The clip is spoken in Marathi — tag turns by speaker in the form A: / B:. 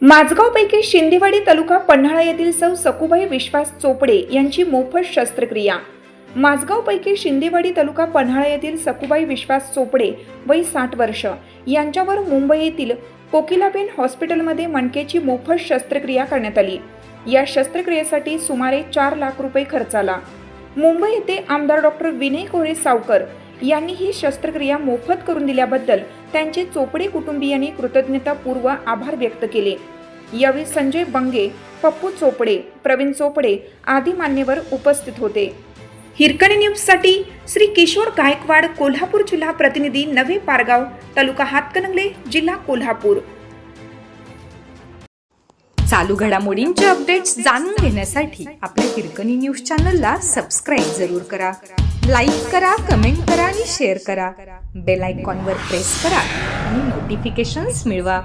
A: माझगावपैकी शिंदेवाडी तालुका पन्हाळा येथील सौ सकुबाई विश्वास चोपडे यांची मोफत शस्त्रक्रिया। माझगावपैकी शिंदेवाडी तालुका पन्हाळा येथील सकुबाई विश्वास चोपडे वय 60 वर्ष यांच्यावर मुंबई येथील कोकिलाबेन हॉस्पिटलमध्ये मणकेची मोफत शस्त्रक्रिया करण्यात आली। या शस्त्रक्रियेसाठी सुमारे 4 लाख रुपये खर्च आला। मुंबई येथे आमदार डॉक्टर विनय कोरे सावकर यांनी ही शस्त्रक्रिया मोफत करून दिल्याबद्दल त्यांचे चोपडे कुटुंबियांनी कृतज्ञतापूर्व आभार व्यक्त केले। यावेळी संजय बंगे, पप्पू चोपडे, प्रवीण चोपडे आदी मान्यवर उपस्थित होते। हिरकणी न्यूजसाठी श्री किशोर गायकवाड, कोल्हापूर जिल्हा प्रतिनिधी, नवे पारगाव, तालुका हातकणंगले, जिल्हा कोल्हापूर।
B: चालू घडामोडींचे अपडेट्स जाणून घेण्यासाठी आपल्या हिरकणी न्यूज चॅनलला सबस्क्राईब जरूर करा, लाईक करा, कमेंट करा आणि शेअर करा। बेल आयकॉनवर प्रेस करा आणि नोटिफिकेशन्स मिळवा।